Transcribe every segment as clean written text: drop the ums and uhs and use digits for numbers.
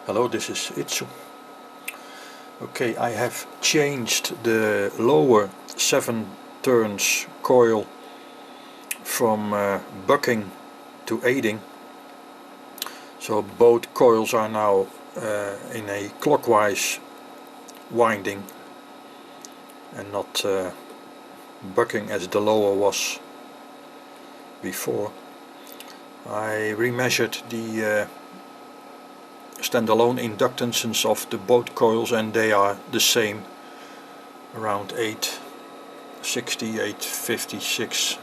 Hello, this is Itsu. Okay, I have changed the lower 7 turns coil from bucking to aiding. So both coils are now in a clockwise winding and not bucking as the lower was before. I remeasured the standalone inductances of the both coils and they are the same, around 860, 856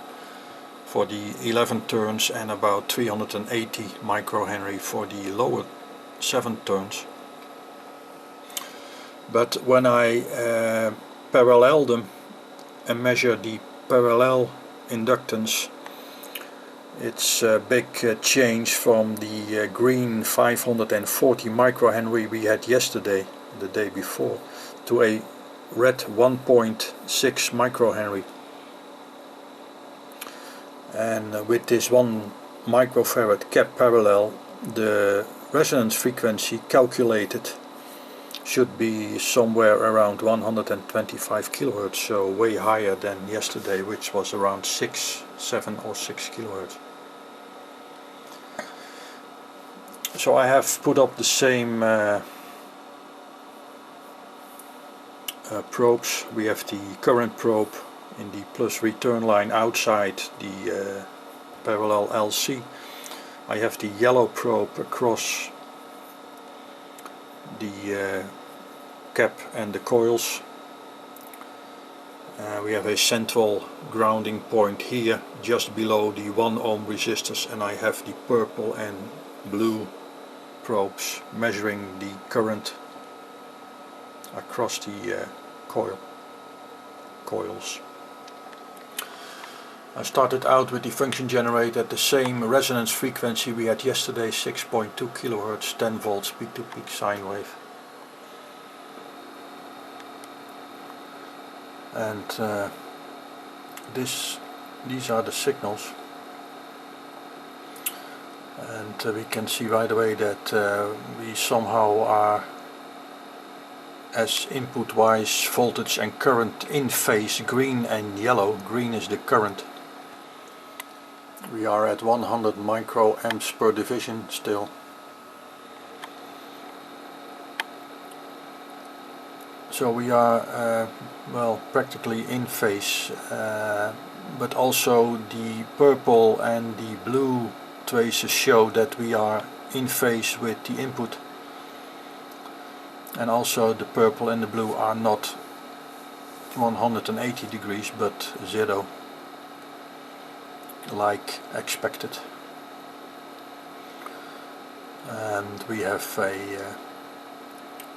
for the 11 turns and about 380 microhenry for the lower 7 turns. But when I parallel them and measure the parallel inductance, it's a big change from the green 540 microhenry we had yesterday, the day before, to a red 1.6 microhenry. And with this 1 microfarad cap parallel, the resonance frequency calculated should be somewhere around 125 kilohertz, so way higher than yesterday, which was around 7 or 6 kilohertz. So I have put up the same probes. We have the current probe in the plus return line outside the parallel LC. I have the yellow probe across the cap and the coils. We have a central grounding point here just below the 1 ohm resistors, and I have the purple and blue probes measuring the current across the coils. I started out with the function generator at the same resonance frequency we had yesterday, 6.2 kHz, 10 volts peak to peak sine wave. And these are the signals. And we can see right away that we somehow are, as input wise, voltage and current in phase, green and yellow. Green is the current. We are at 100 microamps per division still. So we are well, practically in phase, but also the purple and the blue traces show that we are in phase with the input, and also the purple and the blue are not 180 degrees but 0, like expected. And we have a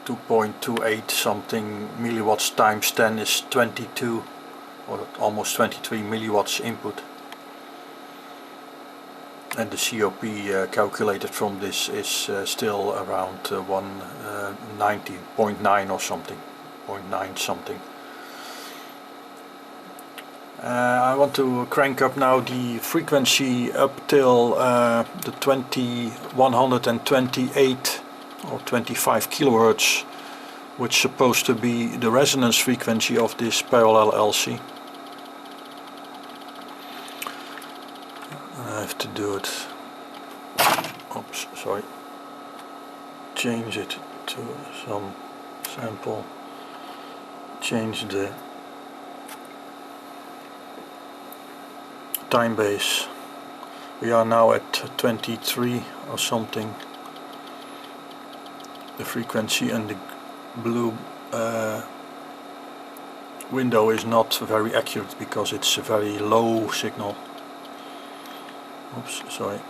2.28 something milliwatts times 10 is 22 or almost 23 milliwatts input. And the COP calculated from this is still around 190.9 or something, 0.9 something. I want to crank up now the frequency up till the 128 or 25 kilohertz, which is supposed to be the resonance frequency of this parallel LC. I have to do it, oops, sorry, change it to some sample, change the time base. We are now at 23 or something, the frequency, and the blue window is not very accurate because it's a very low signal. Oops, sorry.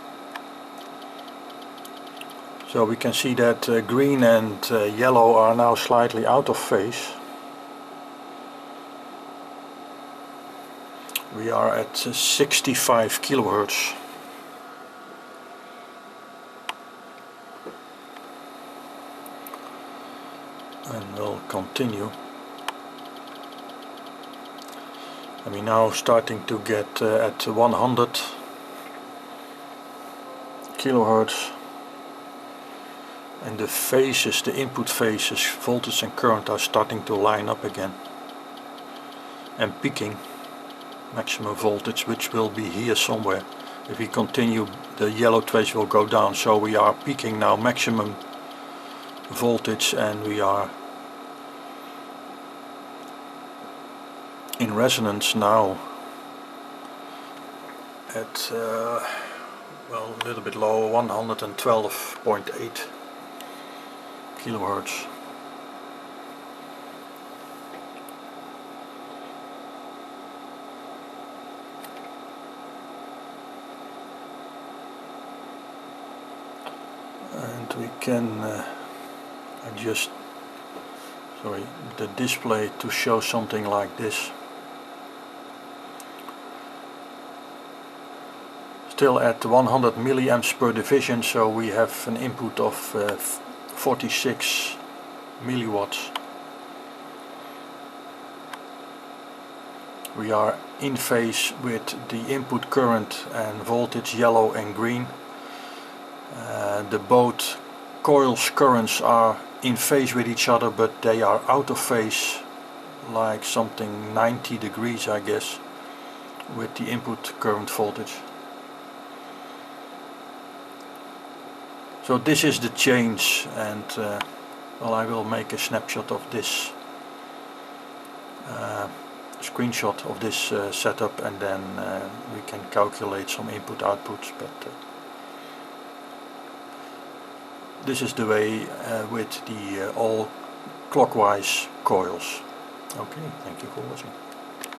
So we can see that green and yellow are now slightly out of phase. We are at 65 kilohertz. And we'll continue. And we're now starting to get at 100 kilohertz. and the phases, the input phases, voltage and current, are starting to line up again and peaking maximum voltage, which will be here somewhere. If we continue, the yellow trace will go down, so we are peaking now maximum voltage, and we are in resonance now at well, a little bit lower, 112.8 kilohertz. And we can adjust the display to show something like this. Still at 100 milliamps per division, so we have an input of 46 milliwatts. We are in phase with the input current and voltage, yellow and green. The both coils currents are in phase with each other, but they are out of phase, like something 90 degrees I guess, with the input current voltage. So this is the change, and well, I will make a snapshot of this, screenshot of this setup, and then we can calculate some input outputs, but this is the way with the all clockwise coils. Okay, thank you for watching.